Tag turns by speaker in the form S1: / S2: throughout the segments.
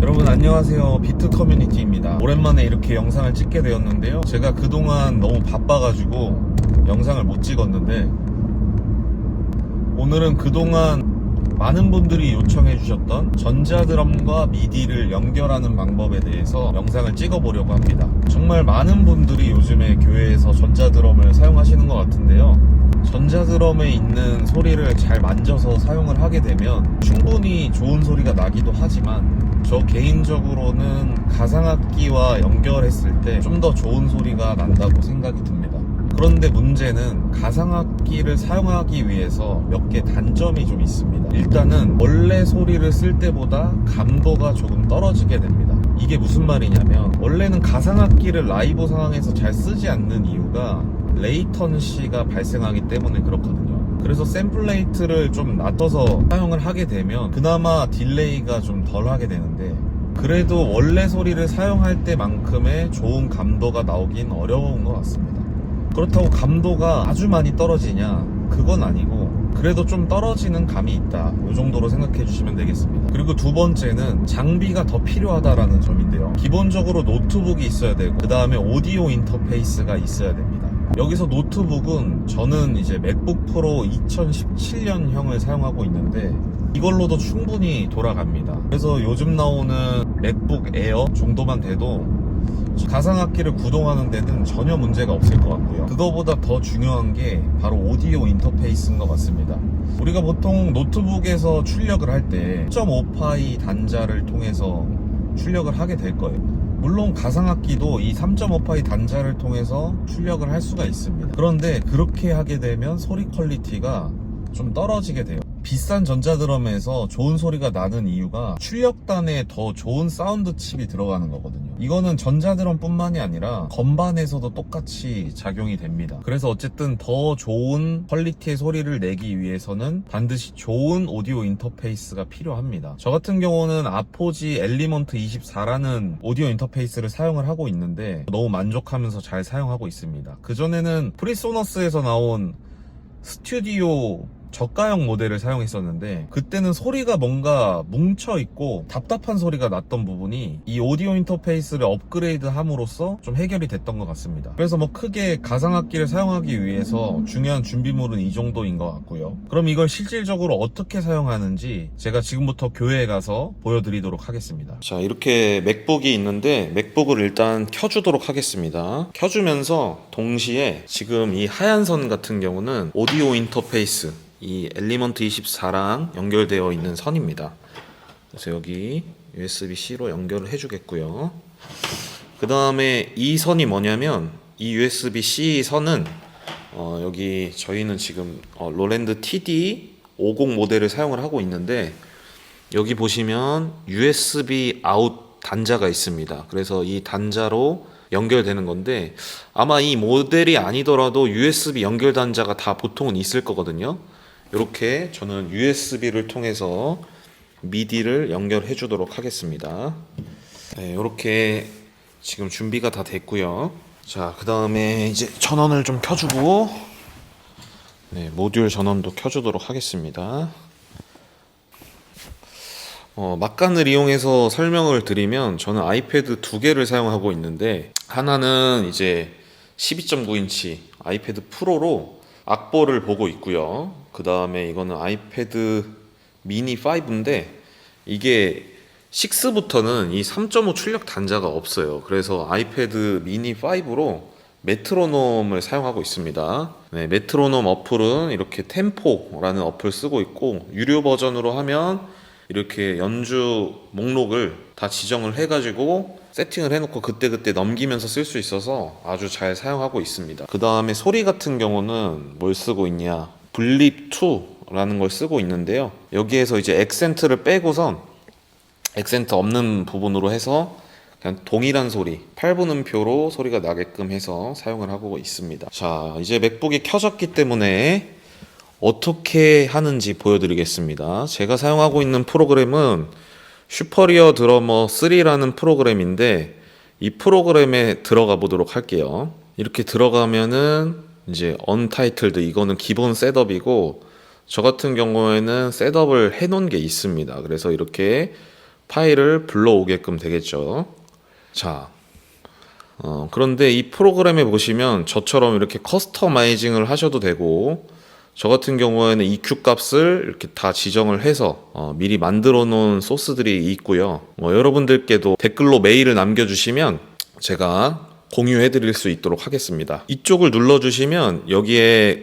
S1: 여러분 안녕하세요. 비트 커뮤니티입니다. 오랜만에 이렇게 영상을 찍게 되었는데요. 제가 그동안 너무 바빠가지고 영상을 못 찍었는데 오늘은 그동안 많은 분들이 요청해 주셨던 전자드럼과 미디를 연결하는 방법에 대해서 영상을 찍어보려고 합니다. 정말 많은 분들이 요즘에 교회에서 전자드럼을 사용하시는 것 같은데요. 전자드럼에 있는 소리를 잘 만져서 사용을 하게 되면 충분히 좋은 소리가 나기도 하지만 저 개인적으로는 가상악기와 연결했을 때 좀 더 좋은 소리가 난다고 생각이 듭니다. 그런데 문제는 가상악기를 사용하기 위해서 몇 개 단점이 좀 있습니다. 일단은 원래 소리를 쓸 때보다 감도가 조금 떨어지게 됩니다. 이게 무슨 말이냐면 원래는 가상악기를 라이브 상황에서 잘 쓰지 않는 이유가 레이턴시가 발생하기 때문에 그렇거든요. 그래서 샘플 레이트를 좀 낮춰서 사용을 하게 되면 그나마 딜레이가 좀 덜 하게 되는데 그래도 원래 소리를 사용할 때만큼의 좋은 감도가 나오긴 어려운 것 같습니다. 그렇다고 감도가 아주 많이 떨어지냐? 그건 아니고 그래도 좀 떨어지는 감이 있다. 이 정도로 생각해 주시면 되겠습니다. 그리고 두 번째는 장비가 더 필요하다라는 점인데요. 기본적으로 노트북이 있어야 되고 그 다음에 오디오 인터페이스가 있어야 됩니다. 여기서 노트북은 저는 이제 맥북 프로 2017년형을 사용하고 있는데 이걸로도 충분히 돌아갑니다. 그래서 요즘 나오는 맥북 에어 정도만 돼도 가상악기를 구동하는 데는 전혀 문제가 없을 것 같고요. 그거보다 더 중요한 게 바로 오디오 인터페이스인 것 같습니다. 우리가 보통 노트북에서 출력을 할 때 3.5파이 단자를 통해서 출력을 하게 될 거예요. 물론 가상악기도 이 3.5파이 단자를 통해서 출력을 할 수가 있습니다. 그런데 그렇게 하게 되면 소리 퀄리티가 좀 떨어지게 돼요. 비싼 전자드럼에서 좋은 소리가 나는 이유가 출력단에 더 좋은 사운드 칩이 들어가는 거거든요. 이거는 전자드럼 뿐만이 아니라 건반에서도 똑같이 작용이 됩니다. 그래서 어쨌든 더 좋은 퀄리티의 소리를 내기 위해서는 반드시 좋은 오디오 인터페이스가 필요합니다. 저 같은 경우는 아포지 엘리먼트 24라는 오디오 인터페이스를 사용을 하고 있는데 너무 만족하면서 잘 사용하고 있습니다. 그전에는 프리소너스에서 나온 스튜디오 저가형 모델을 사용했었는데 그때는 소리가 뭔가 뭉쳐있고 답답한 소리가 났던 부분이 이 오디오 인터페이스를 업그레이드 함으로써 좀 해결이 됐던 것 같습니다. 그래서 뭐 크게 가상악기를 사용하기 위해서 중요한 준비물은 이 정도인 것 같고요. 그럼 이걸 실질적으로 어떻게 사용하는지 제가 지금부터 교회에 가서 보여드리도록 하겠습니다. 자, 이렇게 맥북이 있는데 맥북을 일단 켜주도록 하겠습니다. 켜주면서 동시에 지금 이 하얀 선 같은 경우는 오디오 인터페이스 이 엘리먼트 24랑 연결되어 있는 선입니다. 그래서 여기 USB-C로 연결을 해주겠고요. 그 다음에 이 선이 뭐냐면 이 USB-C 선은 여기 저희는 지금 로랜드 TD50 모델을 사용을 하고 있는데 여기 보시면 USB 아웃 단자가 있습니다. 그래서 이 단자로 연결되는 건데 아마 이 모델이 아니더라도 USB 연결 단자가 다 보통은 있을 거거든요. 이렇게 저는 USB를 통해서 미디를 연결해 주도록 하겠습니다. 네, 이렇게 지금 준비가 다 됐고요. 자, 그 다음에 이제 전원을 좀 켜주고 네, 모듈 전원도 켜주도록 하겠습니다. 막간을 이용해서 설명을 드리면 저는 아이패드 두 개를 사용하고 있는데 하나는 이제 12.9인치 아이패드 프로로 악보를 보고 있고요. 그 다음에 이거는 아이패드 미니 5인데 이게 6부터는 이 3.5 출력 단자가 없어요. 그래서 아이패드 미니 5로 메트로놈을 사용하고 있습니다. 네, 메트로놈 어플은 이렇게 템포라는 어플 쓰고 있고 유료 버전으로 하면 이렇게 연주 목록을 다 지정을 해가지고 세팅을 해놓고 그때그때 넘기면서 쓸 수 있어서 아주 잘 사용하고 있습니다. 그 다음에 소리 같은 경우는 뭘 쓰고 있냐, 블립2라는 걸 쓰고 있는데요. 여기에서 이제 액센트를 빼고선 액센트 없는 부분으로 해서 그냥 동일한 소리 8분음표로 소리가 나게끔 해서 사용을 하고 있습니다. 자, 이제 맥북이 켜졌기 때문에 어떻게 하는지 보여드리겠습니다. 제가 사용하고 있는 프로그램은 슈퍼리어 드러머 3라는 프로그램인데 이 프로그램에 들어가 보도록 할게요. 이렇게 들어가면은 이제 언타이틀드 이거는 기본 셋업이고 저 같은 경우에는 셋업을 해놓은 게 있습니다. 그래서 이렇게 파일을 불러오게끔 되겠죠. 자, 그런데 이 프로그램에 보시면 저처럼 이렇게 커스터마이징을 하셔도 되고, 저 같은 경우에는 EQ 값을 이렇게 다 지정을 해서 미리 만들어 놓은 소스들이 있고요. 여러분들께도 댓글로 메일을 남겨주시면 제가 공유해 드릴 수 있도록 하겠습니다. 이쪽을 눌러주시면 여기에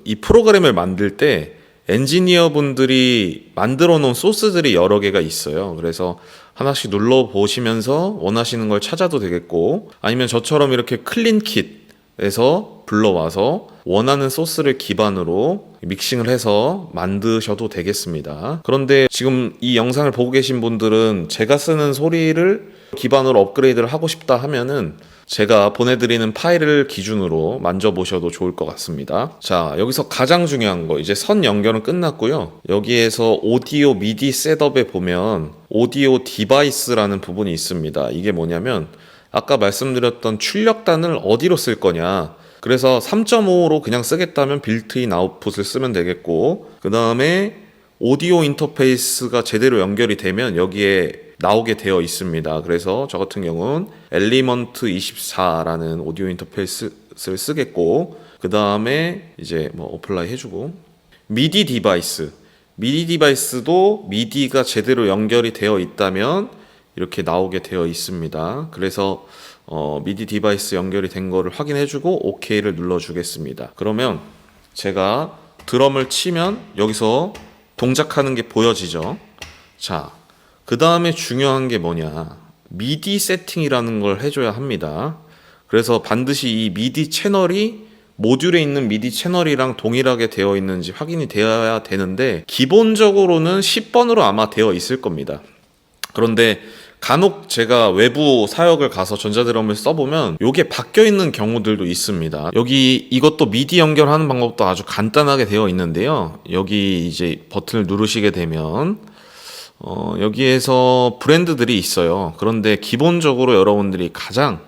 S1: 이 프로그램을 만들 때 엔지니어 분들이 만들어 놓은 소스들이 여러 개가 있어요. 그래서 하나씩 눌러 보시면서 원하시는 걸 찾아도 되겠고, 아니면 저처럼 이렇게 클린킷에서 불러와서 원하는 소스를 기반으로 믹싱을 해서 만드셔도 되겠습니다. 그런데 지금 이 영상을 보고 계신 분들은 제가 쓰는 소리를 기반으로 업그레이드를 하고 싶다 하면은 제가 보내드리는 파일을 기준으로 만져보셔도 좋을 것 같습니다. 자, 여기서 가장 중요한 거, 이제 선 연결은 끝났고요. 여기에서 오디오 미디 셋업에 보면 오디오 디바이스라는 부분이 있습니다. 이게 뭐냐면 아까 말씀드렸던 출력단을 어디로 쓸 거냐, 그래서 3.5로 그냥 쓰겠다면 빌트인 아웃풋을 쓰면 되겠고, 그 다음에 오디오 인터페이스가 제대로 연결이 되면 여기에 나오게 되어 있습니다. 그래서 저 같은 경우는 엘리먼트 24라는 오디오 인터페이스를 쓰겠고, 그 다음에 이제 어플라이 해주고, 미디 디바이스도 미디가 제대로 연결이 되어 있다면 이렇게 나오게 되어 있습니다. 그래서 미디 디바이스 연결이 된 거를 확인해주고 OK를 눌러주겠습니다. 그러면 제가 드럼을 치면 여기서 동작하는 게 보여지죠. 자, 그 다음에 중요한 게 뭐냐, 미디 세팅이라는 걸 해줘야 합니다. 그래서 반드시 이 미디 채널이 모듈에 있는 미디 채널이랑 동일하게 되어 있는지 확인이 되어야 되는데, 기본적으로는 10번으로 아마 되어 있을 겁니다. 그런데 간혹 제가 외부 사역을 가서 전자드럼을 써보면 이게 바뀌어 있는 경우들도 있습니다. 여기 이것도 미디 연결하는 방법도 아주 간단하게 되어 있는데요. 여기 이제 버튼을 누르시게 되면 여기에서 브랜드들이 있어요. 그런데 기본적으로 여러분들이 가장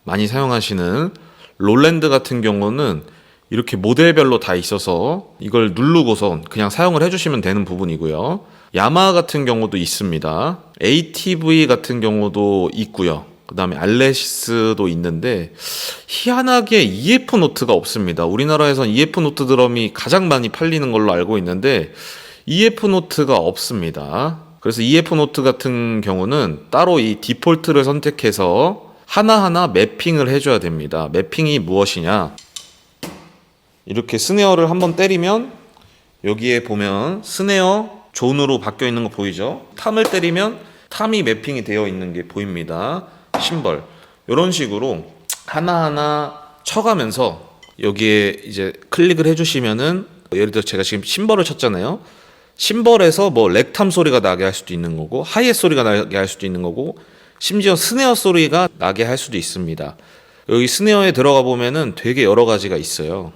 S1: 많이 사용하시는 롤랜드 같은 경우는 이렇게 모델별로 다 있어서 이걸 누르고선 그냥 사용을 해주시면 되는 부분이고요. 야마하 같은 경우도 있습니다. ATV 같은 경우도 있고요. 그 다음에 알레시스도 있는데 희한하게 EF 노트가 없습니다. 우리나라에선 EF 노트 드럼이 가장 많이 팔리는 걸로 알고 있는데 EF 노트가 없습니다. 그래서 EF 노트 같은 경우는 따로 이 디폴트를 선택해서 하나하나 매핑을 해줘야 됩니다. 매핑이 무엇이냐, 이렇게 스네어를 한번 때리면 여기에 보면 스네어 존으로 바뀌어 있는 거 보이죠? 탐을 때리면 탐이 매핑이 되어 있는 게 보입니다. 심벌, 이런 식으로 하나하나 쳐가면서 여기에 이제 클릭을 해주시면은, 예를 들어 제가 지금 심벌을 쳤잖아요. 심벌에서 렉탐 소리가 나게 할 수도 있는 거고, 하이햇 소리가 나게 할 수도 있는 거고, 심지어 스네어 소리가 나게 할 수도 있습니다. 여기 스네어에 들어가 보면은 되게 여러 가지가 있어요.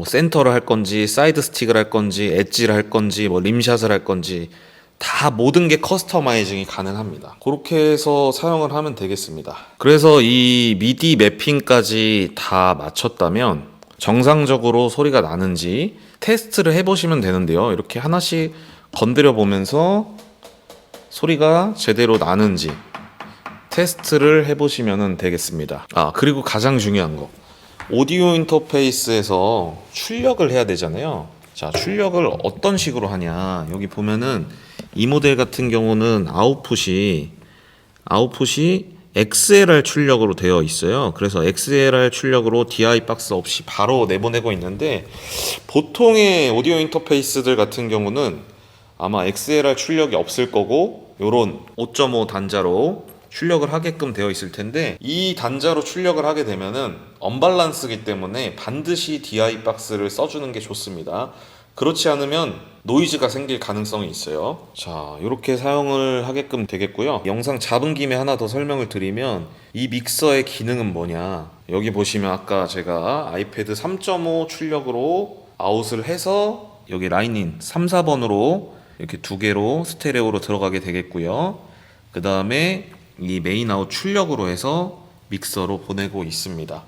S1: 센터를 할 건지, 사이드 스틱을 할 건지, 엣지를 할 건지, 림샷을 할 건지, 다 모든 게 커스터마이징이 가능합니다. 그렇게 해서 사용을 하면 되겠습니다. 그래서 이 미디 매핑까지 다 맞췄다면 정상적으로 소리가 나는지 테스트를 해보시면 되는데요. 이렇게 하나씩 건드려 보면서 소리가 제대로 나는지 테스트를 해보시면 되겠습니다. 그리고 가장 중요한 거, 오디오 인터페이스에서 출력을 해야 되잖아요. 자, 출력을 어떤 식으로 하냐, 여기 보면은 이 모델 같은 경우는 아웃풋이 XLR 출력으로 되어 있어요. 그래서 XLR 출력으로 DI 박스 없이 바로 내보내고 있는데, 보통의 오디오 인터페이스들 같은 경우는 아마 XLR 출력이 없을 거고 요런 5.5 단자로 출력을 하게끔 되어 있을 텐데, 이 단자로 출력을 하게 되면은 언밸런스이기 때문에 반드시 DI 박스를 써주는 게 좋습니다. 그렇지 않으면 노이즈가 생길 가능성이 있어요. 자, 이렇게 사용을 하게끔 되겠고요. 영상 잡은 김에 하나 더 설명을 드리면, 이 믹서의 기능은 뭐냐, 여기 보시면 아까 제가 아이패드 3.5 출력으로 아웃을 해서 여기 라인인 3, 4번으로 이렇게 두 개로 스테레오로 들어가게 되겠고요. 그 다음에 이 메인 아웃 출력으로 해서 믹서로 보내고 있습니다.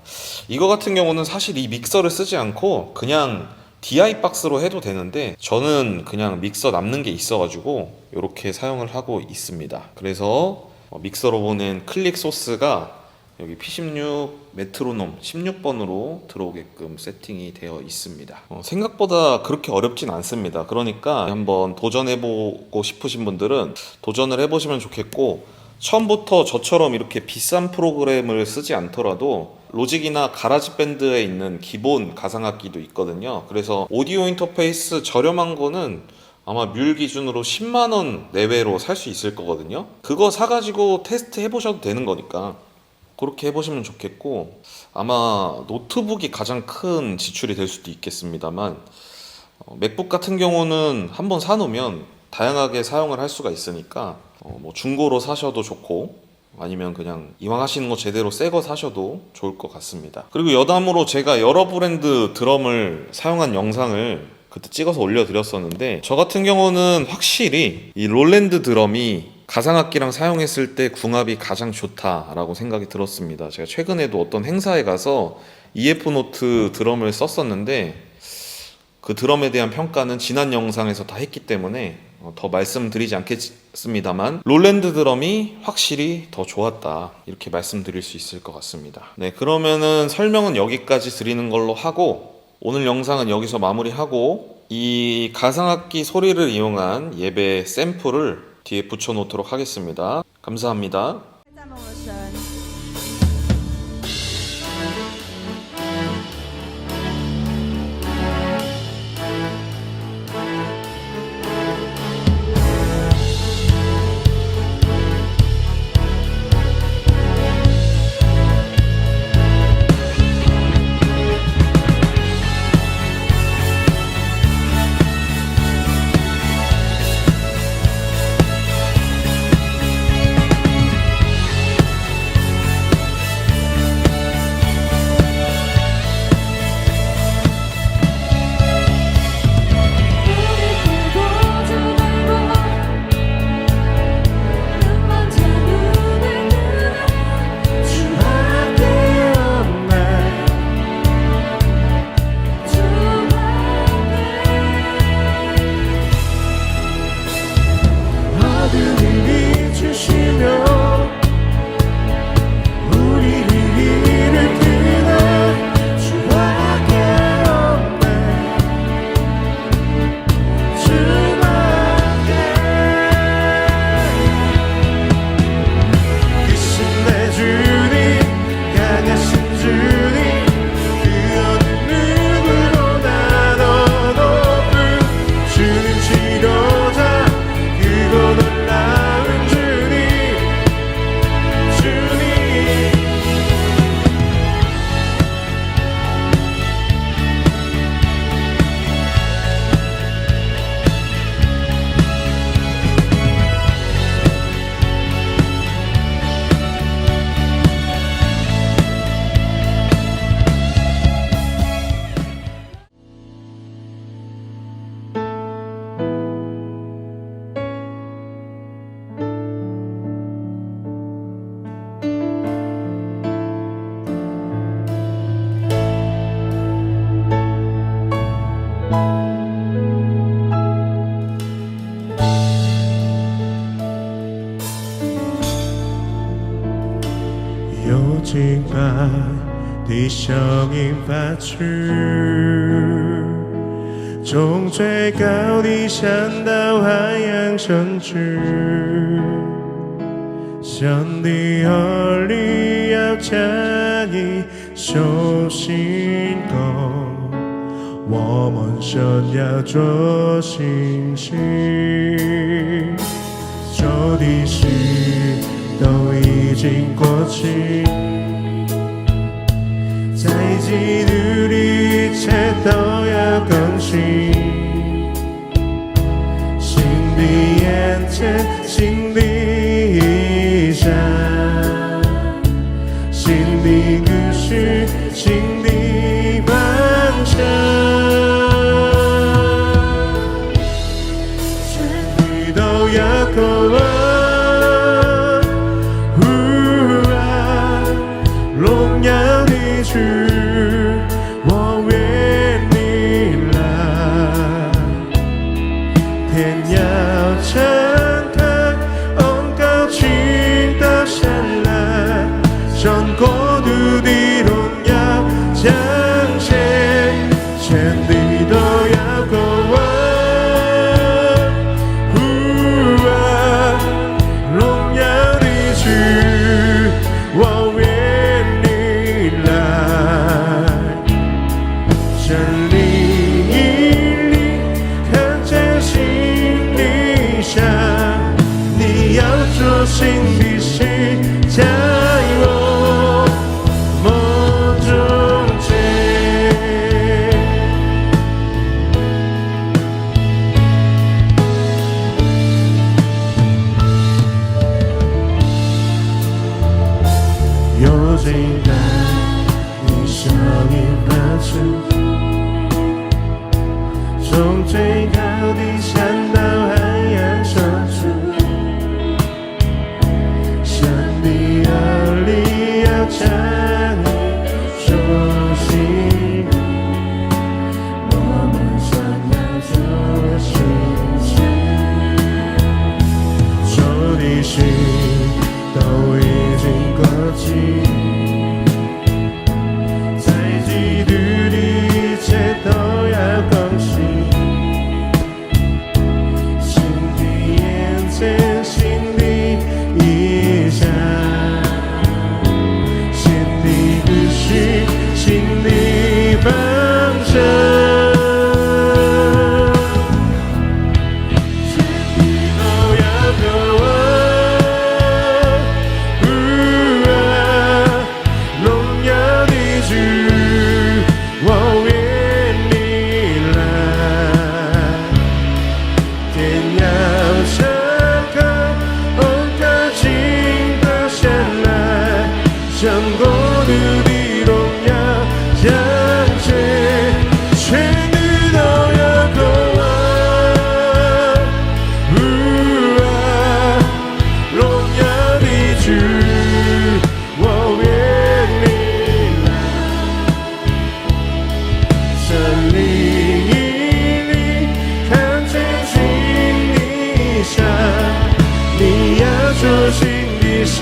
S1: 이거 같은 경우는 사실 이 믹서를 쓰지 않고 그냥 DI 박스로 해도 되는데 저는 그냥 믹서 남는 게 있어가지고 이렇게 사용을 하고 있습니다. 그래서 믹서로 보낸 클릭 소스가 여기 P16 메트로놈 16번으로 들어오게끔 세팅이 되어 있습니다. 생각보다 그렇게 어렵진 않습니다. 그러니까 한번 도전해보고 싶으신 분들은 도전을 해보시면 좋겠고, 처음부터 저처럼 이렇게 비싼 프로그램을 쓰지 않더라도 로직이나 가라지밴드에 있는 기본 가상악기도 있거든요. 그래서 오디오 인터페이스 저렴한 거는 아마 뮬 기준으로 10만원 내외로 살 수 있을 거거든요. 그거 사가지고 테스트 해보셔도 되는 거니까 그렇게 해보시면 좋겠고, 아마 노트북이 가장 큰 지출이 될 수도 있겠습니다만 맥북 같은 경우는 한번 사놓으면 다양하게 사용을 할 수가 있으니까 뭐 중고로 사셔도 좋고, 아니면 그냥 이왕 하시는 거 제대로 새 거 사셔도 좋을 것 같습니다. 그리고 여담으로 제가 여러 브랜드 드럼을 사용한 영상을 그때 찍어서 올려드렸었는데, 저 같은 경우는 확실히 이 롤랜드 드럼이 가상악기랑 사용했을 때 궁합이 가장 좋다라고 생각이 들었습니다. 제가 최근에도 어떤 행사에 가서 EF 노트 드럼을 썼었는데 그 드럼에 대한 평가는 지난 영상에서 다 했기 때문에 더 말씀드리지 않겠습니다만, 롤랜드 드럼이 확실히 더 좋았다, 이렇게 말씀드릴 수 있을 것 같습니다. 네, 그러면은 설명은 여기까지 드리는 걸로 하고, 오늘 영상은 여기서 마무리하고, 이 가상악기 소리를 이용한 예배 샘플을 뒤에 붙여놓도록 하겠습니다. 감사합니다.
S2: Đi cho nghìn và chữ Trong trời cao đi săn đào hải yang chân chữ Chân đi ở lý áo cha nghi sâu xin cầu 我们想要做信息这的事都已经过去在记录里一切都要更新新的眼前新的衣裳新的故事新的方向全部都要够了荣耀的主我愿你来的是在我梦中间。有最大的效应发生，从最高的山到海洋深处，上帝儿女要将你说心，我们想要做心事，说的事都已经过去。基督的一切都要恭喜，新的眼前，新的意象，新的故事，新的方向，全地都要渴望。荣耀的主，我愿你来，天要敞开，高兴的下来，向国度的荣耀彰显，全地都要渴望，荣耀的主，我愿你来。神灵引领，看见新的意象，你要做新的事。